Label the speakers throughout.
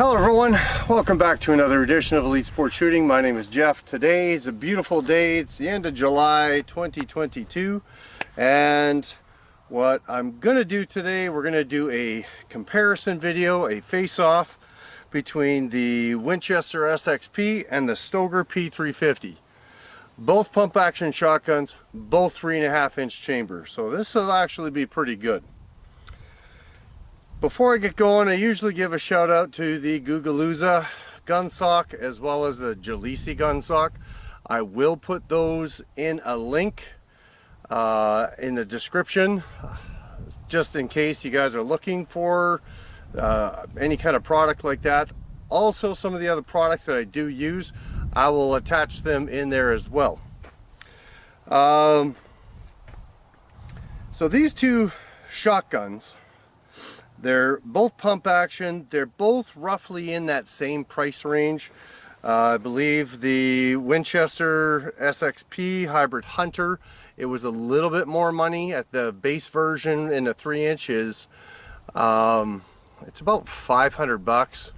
Speaker 1: Hello everyone, welcome back to another edition of Elite Sport Shooting. My name is Jeff. Today is a beautiful day. It's the end of July 2022, and what I'm gonna do today, we're gonna do a comparison video, a face-off between the Winchester SXP and the Stoeger P350. Both pump action shotguns, both 3.5 inch chamber, so this will actually be pretty good. Before I get going, I usually give a shout out to the GUGULUZA Gun Sock as well as the Jielisi Gun Sock. I will put those in a link in the description, just in case you guys are looking for any kind of product like that. Also, some of the other products that I do use, I will attach them in there as well. So these two shotguns, they're both pump action. They're both roughly in that same price range. I believe the Winchester SXP Hybrid Hunter, it was a little bit more money at the base version in the 3 inches. It's about 500 bucks,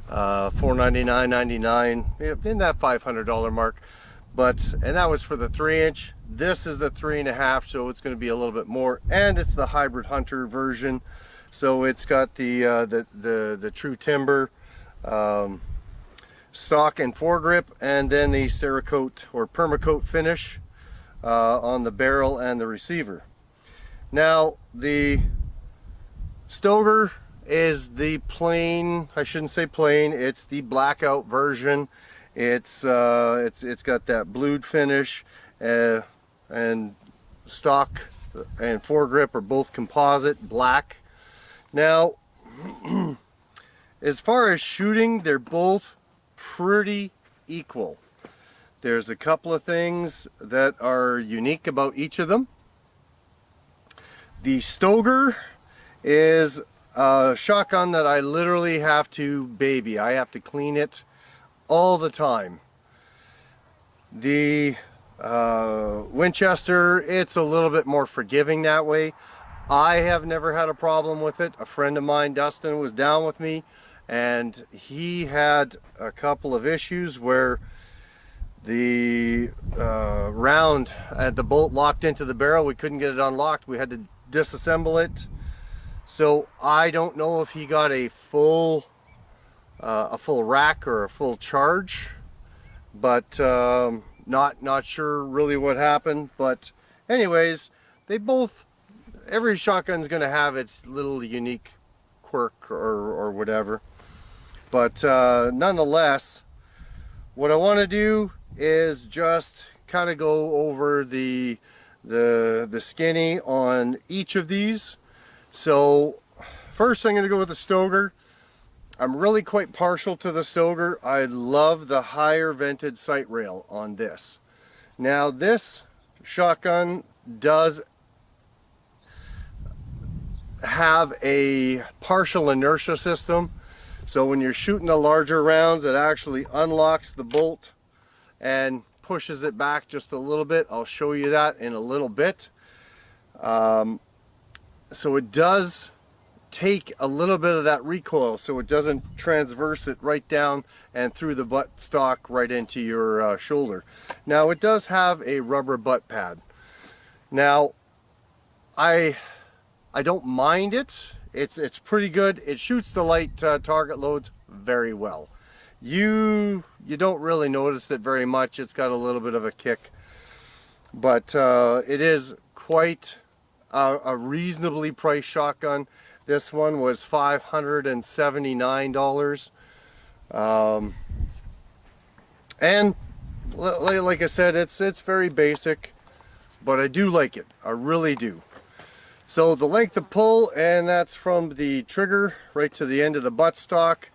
Speaker 1: $499.99, in that $500 mark. And that was for the 3 inch. This is the 3.5, so it's going to be a little bit more, and it's the Hybrid Hunter version. So it's got the true timber stock and foregrip, and then the Cerakote or permacoat finish on the barrel and the receiver. Now the Stoeger is the plain, I shouldn't say plain, it's the blackout version. It's got that blued finish, and stock and foregrip are both composite black. Now, as far as shooting, they're both pretty equal. There's a couple of things that are unique about each of them. The Stoeger is a shotgun that I literally have to baby. I have to clean it all the time. The Winchester, it's a little bit more forgiving that way. I have never had a problem with it. A friend of mine, Dustin, was down with me, and he had a couple of issues where the round at the bolt locked into the barrel. We couldn't get it unlocked. We had to disassemble it. So I don't know if he got a full rack or a full charge, but not sure really what happened. But anyways, they both, every shotgun's going to have its little unique quirk or whatever. But nonetheless, what I want to do is just kind of go over the skinny on each of these. So first I'm going to go with the Stoeger. I'm really quite partial to the Stoeger. I love the higher vented sight rail on this. Now this shotgun does have a partial inertia system, so when you're shooting the larger rounds, it actually unlocks the bolt and pushes it back just a little bit. I'll show you that in a little bit. So it does take a little bit of that recoil, so it doesn't transverse it right down and through the butt stock right into your shoulder. Now it does have a rubber butt pad. Now I don't mind it. It's pretty good. It shoots the light target loads very well. You don't really notice it very much. It's got a little bit of a kick, but it is quite a reasonably priced shotgun. This one was $579, and like I said, it's very basic, but I do like it. I really do. So the length of pull, and that's from the trigger right to the end of the buttstock,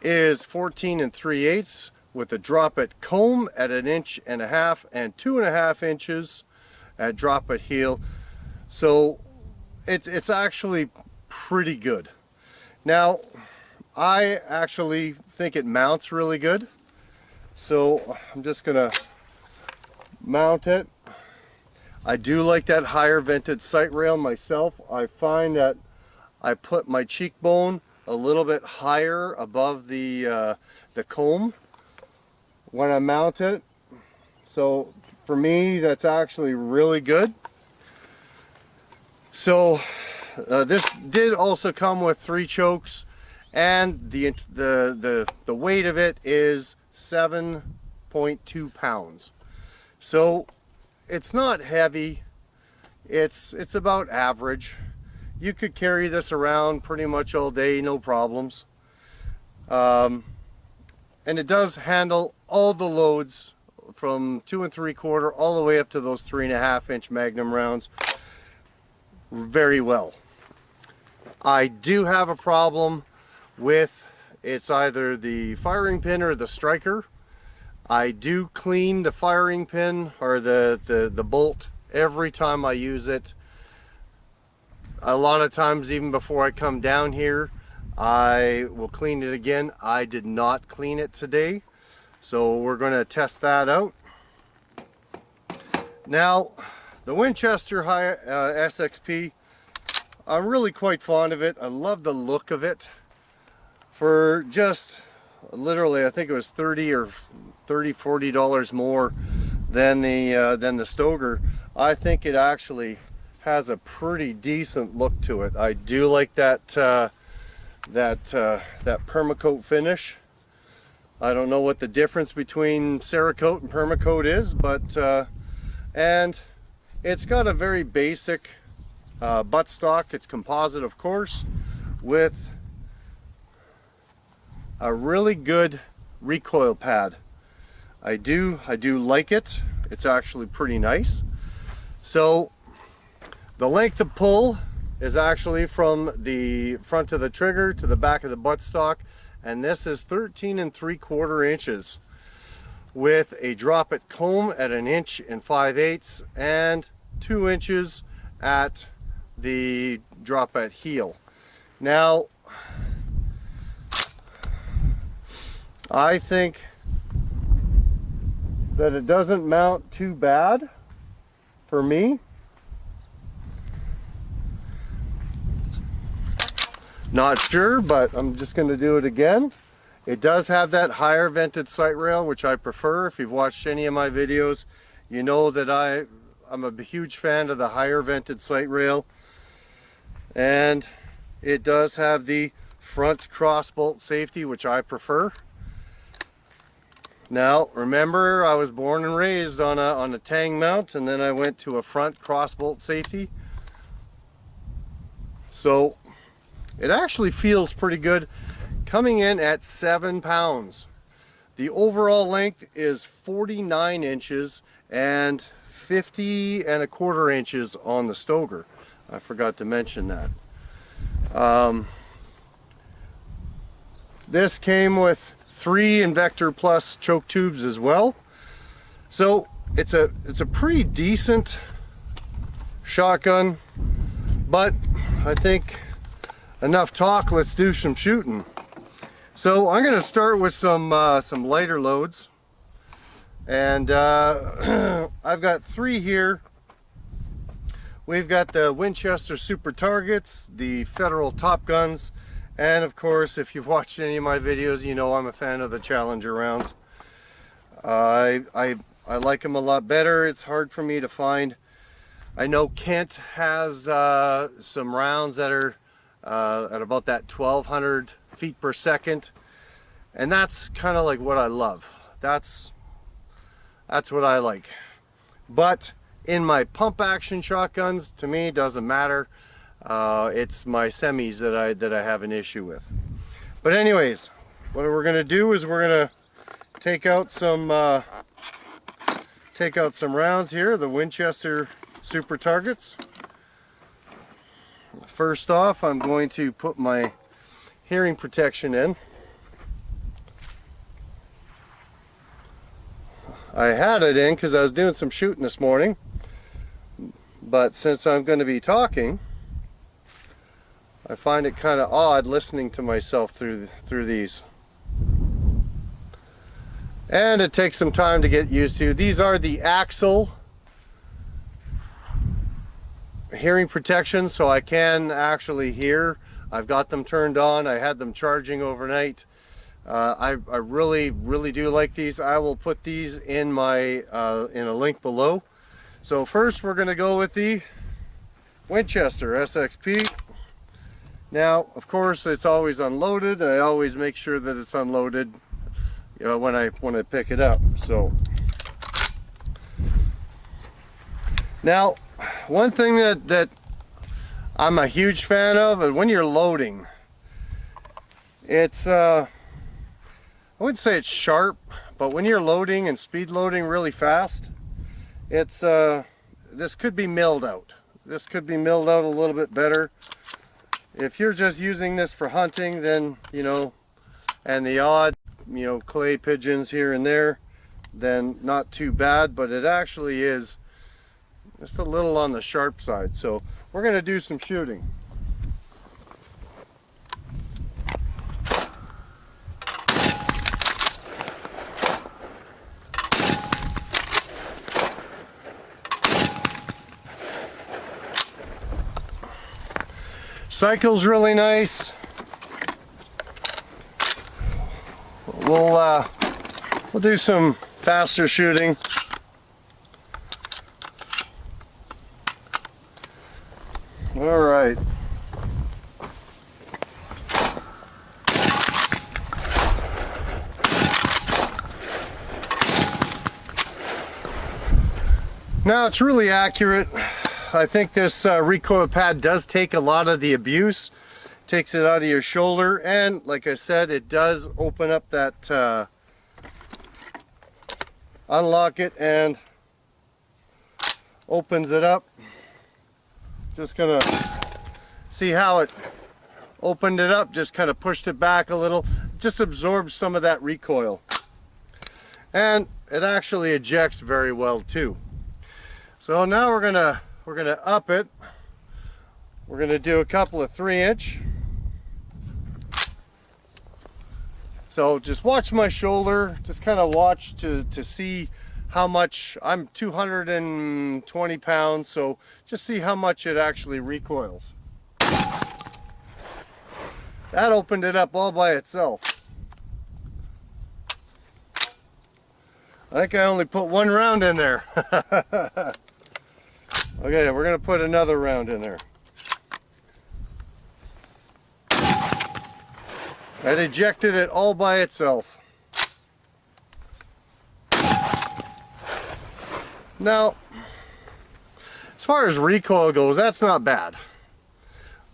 Speaker 1: is 14 3/8 with a drop at comb at 1.5 inches and 2.5 inches at drop at heel. So it's actually pretty good. Now I actually think it mounts really good, so I'm just gonna mount it. I do like that higher vented sight rail myself. I find that I put my cheekbone a little bit higher above the comb when I mount it. So for me, that's actually really good. So this did also come with 3 chokes, and the weight of it is 7.2 pounds. So it's not heavy. It's about average. You could carry this around pretty much all day, no problems. And it does handle all the loads from 2 3/4 all the way up to those 3.5-inch Magnum rounds very well. I do have a problem with it's either the firing pin or the striker. I do clean the firing pin or the bolt every time I use it. A lot of times, even before I come down here, I will clean it again. I did not clean it today, so we're going to test that out. Now, the Winchester SXP, I'm really quite fond of it. I love the look of it. For just literally, I think it was $40 more than the Stoeger. I think it actually has a pretty decent look to it. I do like that permacoat finish. I don't know what the difference between Cerakote and permacoat is, but and it's got a very basic buttstock. It's composite, of course, with a really good recoil pad. I do like it. It's actually pretty nice. So the length of pull is actually from the front of the trigger to the back of the buttstock, and this is 13 3/4 inches with a drop at comb at 1 5/8 and 2 inches at the drop at heel. Now, I think that it doesn't mount too bad for me. Not sure, but I'm just going to do it again. It does have that higher vented sight rail, which I prefer. If you've watched any of my videos, you know that I'm a huge fan of the higher vented sight rail. And it does have the front cross bolt safety, which I prefer. Now, remember, I was born and raised on a tang mount, and then I went to a front cross bolt safety. So it actually feels pretty good, coming in at 7 pounds. The overall length is 49 inches and 50 1/4 inches on the Stoeger. I forgot to mention that. This came with 3 Invector Plus choke tubes as well. So it's a pretty decent shotgun, but I think enough talk, let's do some shooting. So I'm going to start with some lighter loads, and I've got 3 here. We've got the Winchester Super Targets, the Federal Top Guns, and of course, if you've watched any of my videos, you know I'm a fan of the Challenger rounds. I like them a lot better. It's hard for me to find. I know Kent has some rounds that are at about that 1200 feet per second, and that's kind of like what I love. That's what I like. But in my pump action shotguns, to me it doesn't matter. It's my semis that I have an issue with. But anyways, what we're gonna do is we're gonna take out some rounds here, the Winchester Super Targets. First off, I'm going to put my hearing protection in. I had it in because I was doing some shooting this morning, but since I'm going to be talking, I find it kind of odd listening to myself through these. And it takes some time to get used to. These are the Axle hearing protection, so I can actually hear I've got them turned on. I had them charging overnight. I really do like these. I will put these in my in a link below. So first we're going to go with the Winchester SXP. Now, of course, it's always unloaded. I always make sure that it's unloaded, you know, when I pick it up. So now, one thing that I'm a huge fan of, and when you're loading, it's I wouldn't say it's sharp, but when you're loading and speed loading really fast, it's this could be milled out. This could be milled out a little bit better. If you're just using this for hunting, then, you know, and the odd, you know, clay pigeons here and there, then not too bad, but it actually is just a little on the sharp side. So we're going to do some shooting. Cycle's really nice. We'll do some faster shooting. All right. Now it's really accurate. I think this recoil pad does take a lot of the abuse, takes it out of your shoulder, and like I said, it does open up that, unlock it and opens it up. Just gonna see how it opened it up, just kind of pushed it back a little, just absorbs some of that recoil. And it actually ejects very well too. So now we're gonna up it. We're gonna do a couple of 3-inch. So just watch my shoulder, just kind of watch to see how much. I'm 220 pounds, so just see how much it actually recoils. That opened it up all by itself. I think I only put 1 round in there. Okay, we're going to put another round in there. That ejected it all by itself. Now, as far as recoil goes, that's not bad.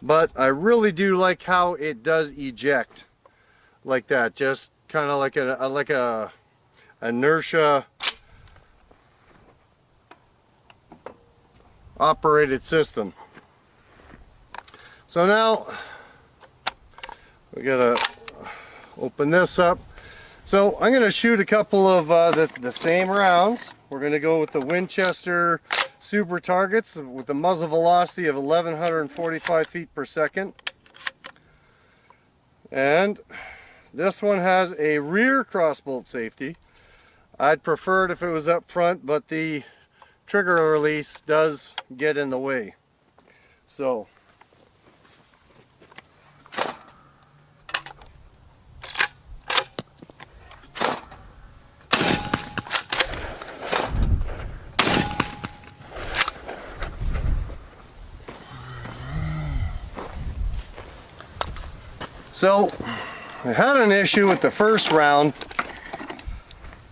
Speaker 1: But I really do like how it does eject like that. Just kind of like a inertia operated system. So now we gotta open this up. So I'm gonna shoot a couple of the same rounds. We're gonna go with the Winchester Super Targets with the muzzle velocity of 1145 feet per second. And this one has a rear crossbolt safety. I'd prefer it if it was up front, but the trigger release does get in the way. So I had an issue with the first round.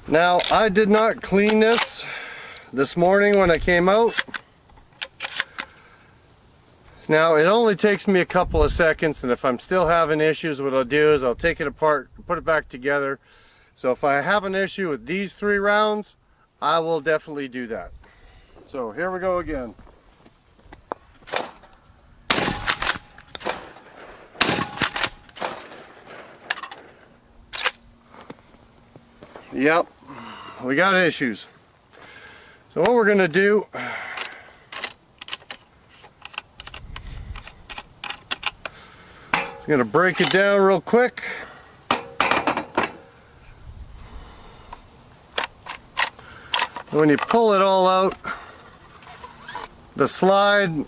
Speaker 1: Now, I did not clean this morning when I came out. Now, it only takes me a couple of seconds, and if I'm still having issues, what I'll do is I'll take it apart, put it back together. So if I have an issue with these 3 rounds, I will definitely do that. So here we go again. Yep, we got issues. So what we're going to do, I'm going to break it down real quick. When you pull it all out, the slide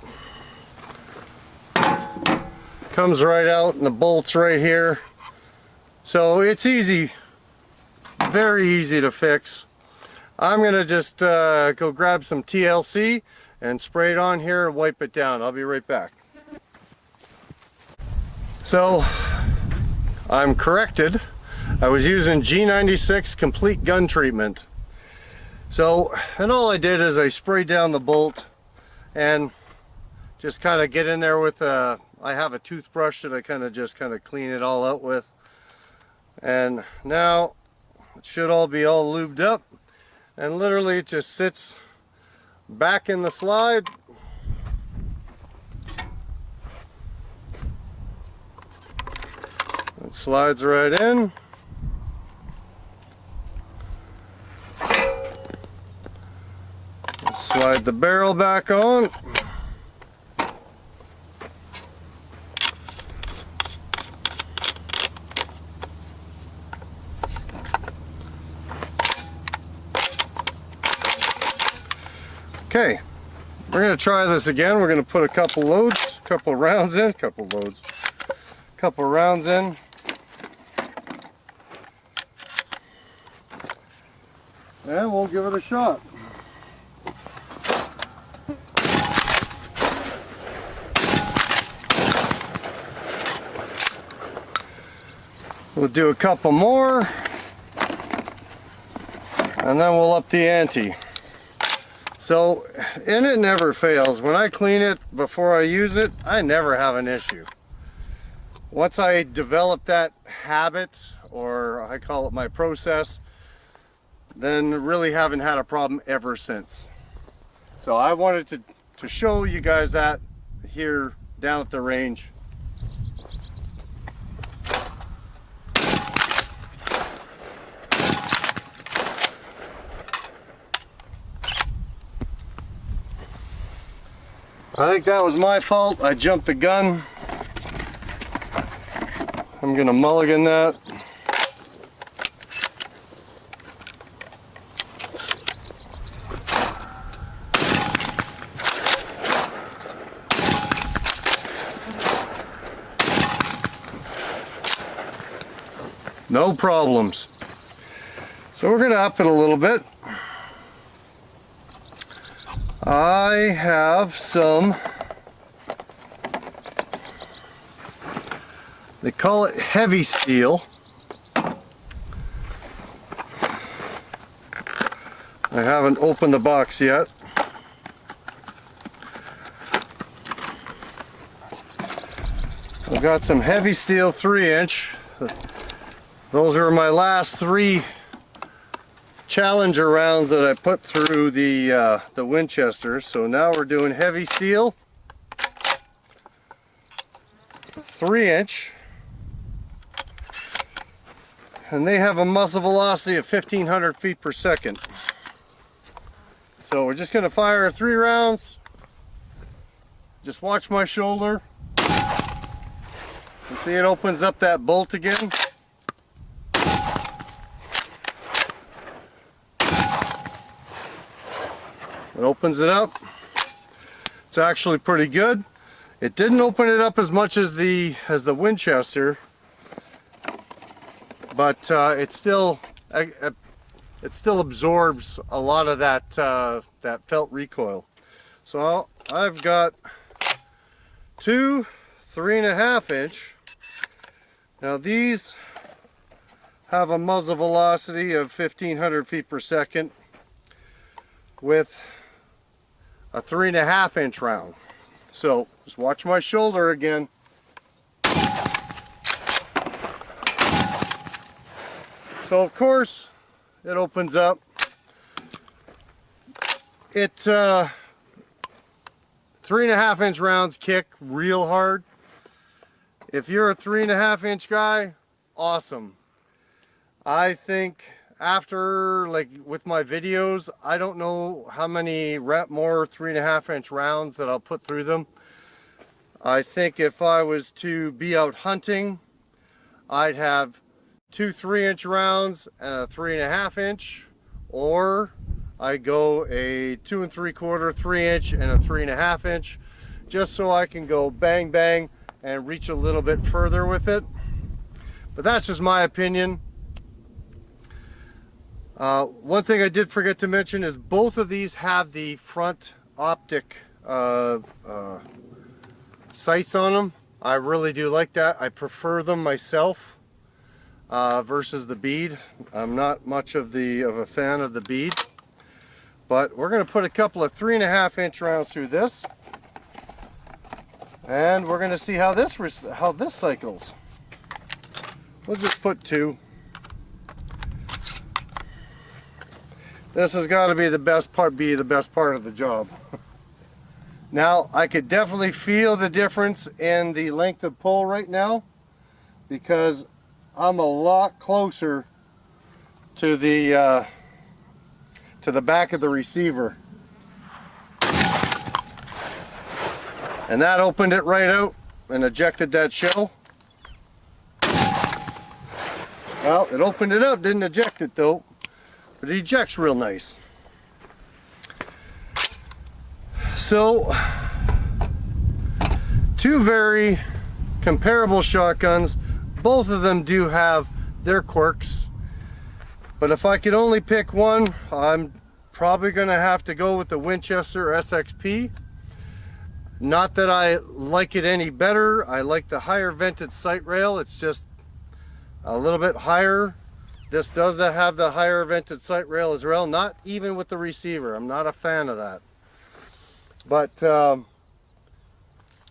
Speaker 1: Comes right out and the bolt's right here. So it's easy, very easy to fix. I'm gonna just go grab some TLC and spray it on here and wipe it down. I'll be right back. So I'm corrected. I was using G96 complete gun treatment. So, and all I did is I sprayed down the bolt and just kind of get in there with I have a toothbrush that I kind of clean it all out with. And now it should all be all lubed up, and literally it just sits back in the slide. It slides right in. Slide the barrel back on. Okay, we're going to try this again. We're going to put a couple rounds in, couple rounds in. And we'll give it a shot. We'll do a couple more, and then we'll up the ante. So, and it never fails. When I clean it before I use it, I never have an issue. Once I develop that habit, or I call it my process, then really haven't had a problem ever since. So I wanted to show you guys that here down at the range. I think that was my fault. I jumped the gun. I'm gonna mulligan that. No problems. So we're gonna up it a little bit. I have some, they call it heavy steel. I haven't opened the box yet. I've got some heavy steel 3-inch. Those are my last 3 Challenger rounds that I put through the Winchester. So now we're doing heavy steel 3-inch, and they have a muzzle velocity of 1,500 feet per second. So we're just going to fire 3 rounds. Just watch my shoulder and see it opens up that bolt again. It opens it up. It's actually pretty good. It didn't open it up as much as the Winchester, but it still absorbs a lot of that that felt recoil. So I've got 2 3.5-inch. Now these have a muzzle velocity of 1,500 feet per second with a 3.5-inch round. So just watch my shoulder again. So of course it opens up. It 3.5-inch rounds kick real hard. If you're a 3.5-inch guy, awesome. I think after, like with my videos, I don't know how many more 3.5-inch rounds that I'll put through them. I think if I was to be out hunting, I'd have 2 3-inch rounds and a 3.5-inch, or I go a 2 3/4 3-inch and a 3.5-inch, just so I can go bang bang and reach a little bit further with it. But that's just my opinion. One thing I did forget to mention is both of these have the front optic sights on them. I really do like that. I prefer them myself versus the bead. I'm not much of a fan of the bead, but we're going to put a couple of 3.5-inch rounds through this, and we're going to see how this cycles. We'll just put 2. This has got to be the best part of the job. Now, I could definitely feel the difference in the length of pull right now, because I'm a lot closer to the back of the receiver. And that opened it right out and ejected that shell. Well, it opened it up, didn't eject it though, but it ejects real nice. So, 2 very comparable shotguns. Both of them do have their quirks, but if I could only pick one, I'm probably going to have to go with the Winchester SXP. Not that I like it any better. I like the higher vented sight rail. It's just a little bit higher. This does have the higher vented sight rail as well, not even with the receiver. I'm not a fan of that. But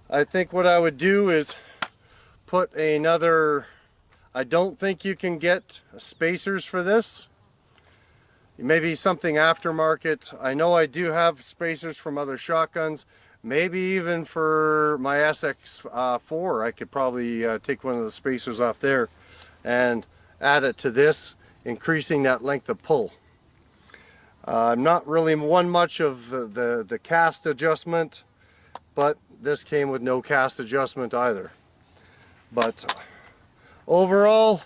Speaker 1: I think what I would do is put another, I don't think you can get spacers for this. Maybe something aftermarket. I know I do have spacers from other shotguns. Maybe even for my SX4, I could probably take one of the spacers off there and add it to this, increasing that length of pull. I'm not really much of the cast adjustment, but this came with no cast adjustment either. But overall,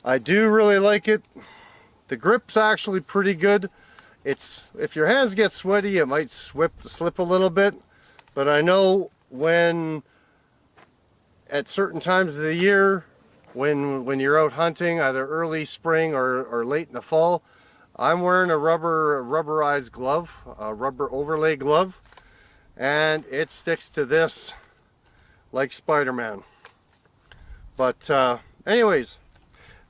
Speaker 1: I do really like it. The grip's actually pretty good. If your hands get sweaty, it might slip a little bit, but I know when at certain times of the year, when you're out hunting, either early spring or late in the fall, I'm wearing a rubberized glove, a rubber overlay glove, and it sticks to this like Spider-Man. But anyways,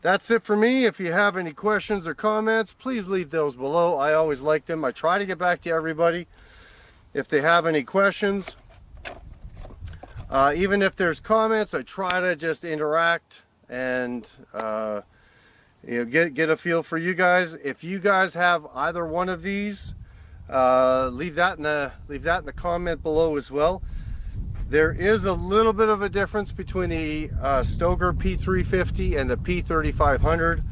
Speaker 1: that's it for me. If you have any questions or comments, please leave those below. I always like them. I try to get back to everybody if they have any questions. Even if there's comments, I try to just interact and get a feel for you guys. If you guys have either one of these, leave that in the comment below as well. There is a little bit of a difference between the Stoeger P350 and the P3500.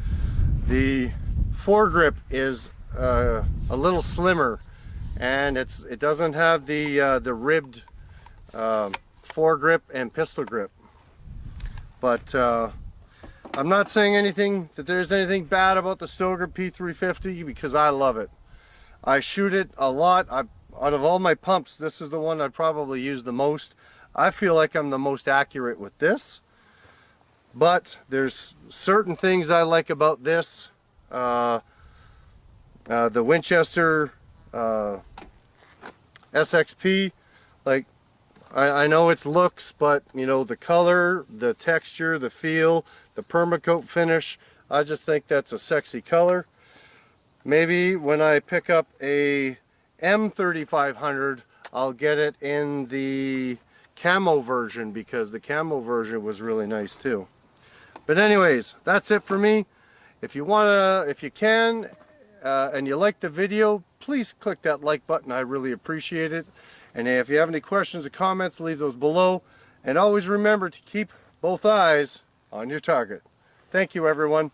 Speaker 1: The foregrip is a little slimmer, and it doesn't have the ribbed foregrip and pistol grip. But I'm not saying that there's anything bad about the Stoeger P350, because I love it. I shoot it a lot. Out of all my pumps, this is the one I probably use the most. I feel like I'm the most accurate with this, but there's certain things I like about this. The Winchester SXP, like, I know it's looks, but you know, the color, the texture, the feel, the permacoat finish, I just think that's a sexy color. Maybe when I pick up a M3500, I'll get it in the camo version, because the camo version was really nice too. But anyways, that's it for me. If you can, and you like the video, please click that like button. I really appreciate it. And if you have any questions or comments, leave those below. And always remember to keep both eyes on your target. Thank you, everyone.